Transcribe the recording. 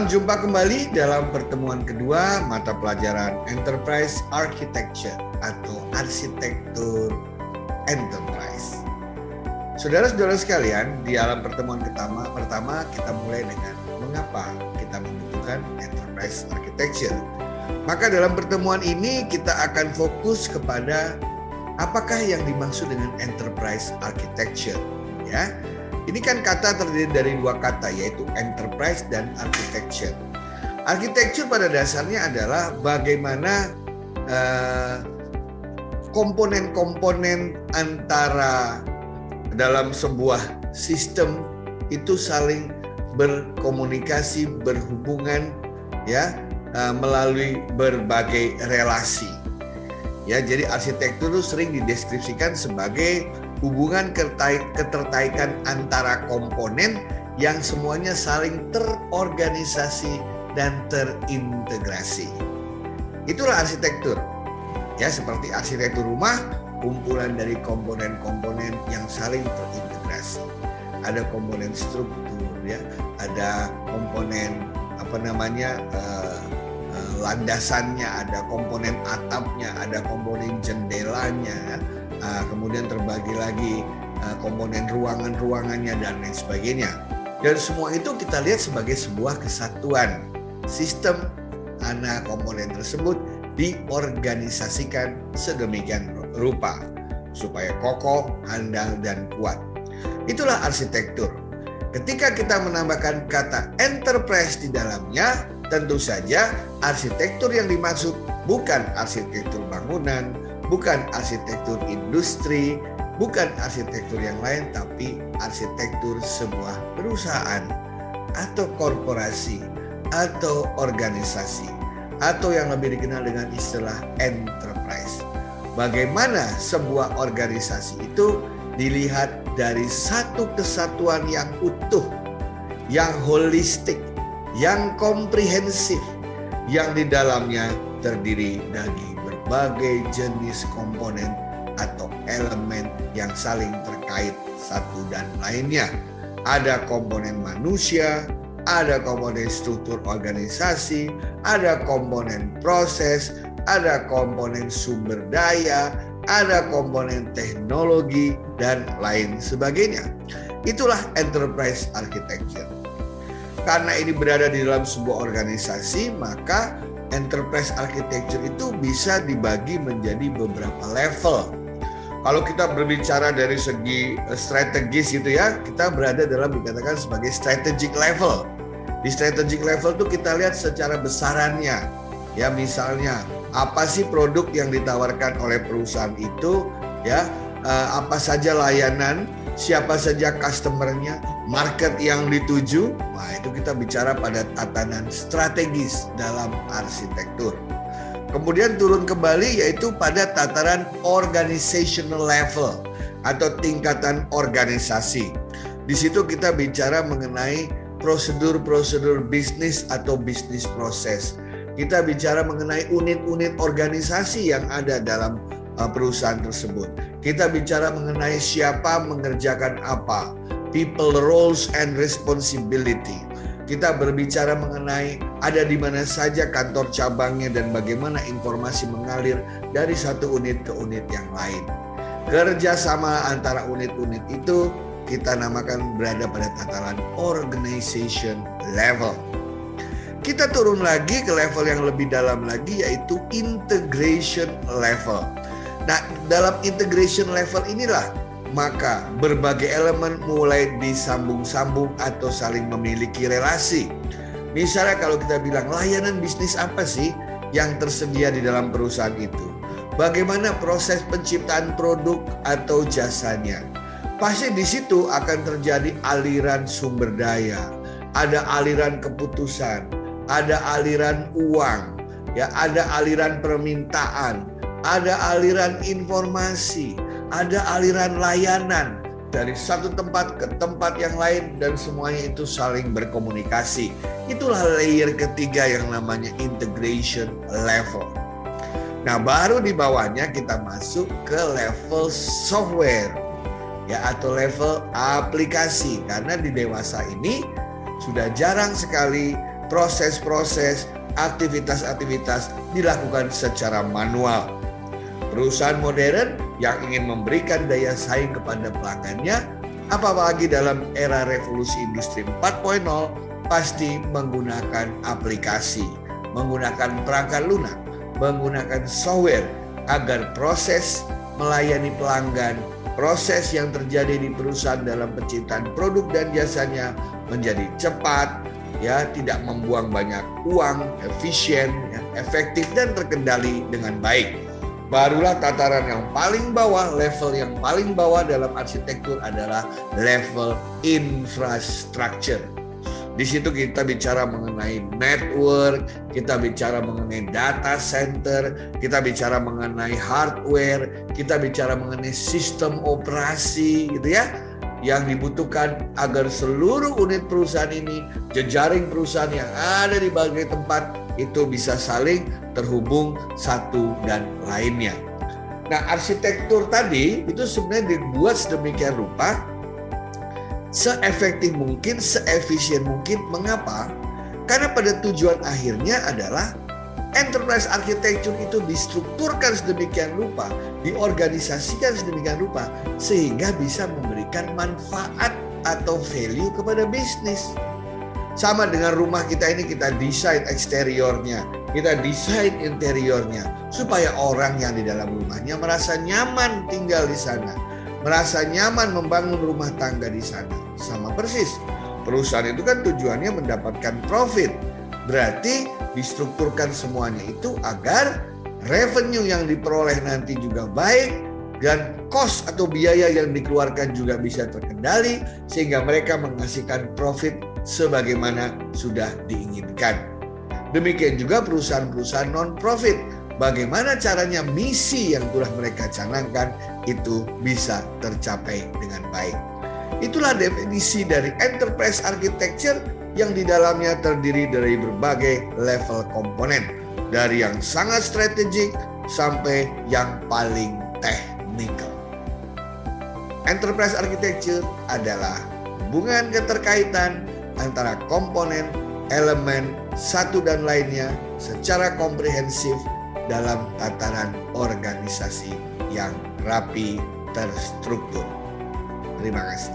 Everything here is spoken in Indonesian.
Selamat jumpa kembali dalam pertemuan kedua mata pelajaran Enterprise Architecture atau Arsitektur Enterprise. Saudara-saudara sekalian, di dalam pertemuan pertama kita mulai dengan mengapa kita membutuhkan Enterprise Architecture. Maka dalam pertemuan ini kita akan fokus kepada apakah yang dimaksud dengan Enterprise Architecture, ya. Ini kan kata terdiri dari dua kata, yaitu enterprise dan architecture. Architecture pada dasarnya adalah bagaimana komponen-komponen antara dalam sebuah sistem itu saling berkomunikasi, berhubungan, ya, melalui berbagai relasi. Ya, jadi arsitektur itu sering dideskripsikan sebagai hubungan keterkaitan antara komponen yang semuanya saling terorganisasi dan terintegrasi. Itulah arsitektur. Ya, seperti arsitektur rumah, kumpulan dari komponen-komponen yang saling terintegrasi. Ada komponen struktur, ya, ada komponen landasannya, ada komponen atapnya, ada komponen jendelanya, kemudian terbagi lagi komponen ruangan-ruangannya dan lain sebagainya. Dan semua itu kita lihat sebagai sebuah kesatuan sistem, mana komponen tersebut diorganisasikan sedemikian rupa supaya kokoh, handal, dan kuat. Itulah arsitektur. Ketika kita menambahkan kata enterprise di dalamnya, tentu saja arsitektur yang dimaksud bukan arsitektur bangunan, bukan arsitektur industri, bukan arsitektur yang lain, tapi arsitektur sebuah perusahaan atau korporasi atau organisasi atau yang lebih dikenal dengan istilah enterprise. Bagaimana sebuah organisasi itu dilihat dari satu kesatuan yang utuh, yang holistik, yang komprehensif, yang di dalamnya terdiri dari berbagai jenis komponen atau elemen yang saling terkait satu dan lainnya. Ada komponen manusia, ada komponen struktur organisasi, ada komponen proses, ada komponen sumber daya, ada komponen teknologi, dan lain sebagainya. Itulah enterprise architecture. Karena ini berada di dalam sebuah organisasi, maka enterprise architecture itu bisa dibagi menjadi beberapa level. Kalau kita berbicara dari segi strategis gitu ya, kita berada dalam dikatakan sebagai strategic level. Di strategic level itu kita lihat secara besarannya. Ya, misalnya apa sih produk yang ditawarkan oleh perusahaan itu, ya, apa saja layanan, siapa saja customernya, market yang dituju. Nah, itu kita bicara pada tatanan strategis dalam arsitektur. Kemudian turun kembali yaitu pada tataran organizational level atau tingkatan organisasi. Di situ kita bicara mengenai prosedur-prosedur bisnis atau bisnis proses. Kita bicara mengenai unit-unit organisasi yang ada dalam perusahaan tersebut. Kita bicara mengenai siapa mengerjakan apa, people roles and responsibility. Kita berbicara mengenai ada di mana saja kantor cabangnya dan bagaimana informasi mengalir dari satu unit ke unit yang lain. Kerjasama antara unit-unit itu kita namakan berada pada tataran organization level. Kita turun lagi ke level yang lebih dalam lagi yaitu integration level. Nah, dalam integration level inilah maka berbagai elemen mulai disambung-sambung atau saling memiliki relasi. Misalnya kalau kita bilang layanan bisnis apa sih yang tersedia di dalam perusahaan itu? Bagaimana proses penciptaan produk atau jasanya? Pasti di situ akan terjadi aliran sumber daya, ada aliran keputusan, ada aliran uang, ya, ada aliran permintaan, ada aliran informasi, ada aliran layanan dari satu tempat ke tempat yang lain dan semuanya itu saling berkomunikasi. Itulah layer ketiga yang namanya integration level. Nah, baru di bawahnya kita masuk ke level software, ya, atau level aplikasi. Karena di dewasa ini sudah jarang sekali proses-proses, aktivitas-aktivitas dilakukan secara manual. Perusahaan modern yang ingin memberikan daya saing kepada pelanggannya, apalagi dalam era revolusi industri 4.0, pasti menggunakan aplikasi, menggunakan perangkat lunak, menggunakan software agar proses melayani pelanggan, proses yang terjadi di perusahaan dalam penciptaan produk dan jasanya menjadi cepat, ya, tidak membuang banyak uang, efisien, ya, efektif dan terkendali dengan baik. Barulah tataran yang paling bawah, level yang paling bawah dalam arsitektur adalah level infrastructure. Di situ kita bicara mengenai network, kita bicara mengenai data center, kita bicara mengenai hardware, kita bicara mengenai sistem operasi gitu ya, yang dibutuhkan agar seluruh unit perusahaan ini, jejaring perusahaan yang ada di berbagai tempat itu bisa saling terhubung satu dan lainnya. Nah, arsitektur tadi itu sebenarnya dibuat sedemikian rupa, seefektif mungkin, seefisien mungkin. Mengapa? Karena pada tujuan akhirnya adalah enterprise architecture itu distrukturkan sedemikian rupa, diorganisasikan sedemikian rupa, sehingga bisa memberikan manfaat atau value kepada bisnis. Sama dengan rumah kita ini, kita desain eksteriornya, kita desain interiornya, supaya orang yang di dalam rumahnya merasa nyaman tinggal di sana, merasa nyaman membangun rumah tangga di sana. Sama persis, perusahaan itu kan tujuannya mendapatkan profit. Berarti distrukturkan semuanya itu agar revenue yang diperoleh nanti juga baik, dan cost atau biaya yang dikeluarkan juga bisa terkendali, sehingga mereka menghasilkan profit sebagaimana sudah diinginkan. Demikian juga perusahaan-perusahaan non-profit. Bagaimana caranya misi yang telah mereka canangkan itu bisa tercapai dengan baik. Itulah definisi dari enterprise architecture yang di dalamnya terdiri dari berbagai level komponen. Dari yang sangat strategik sampai yang paling technical. Enterprise architecture adalah hubungan keterkaitan antara komponen, elemen, satu dan lainnya secara komprehensif dalam tataran organisasi yang rapi, terstruktur. Terima kasih.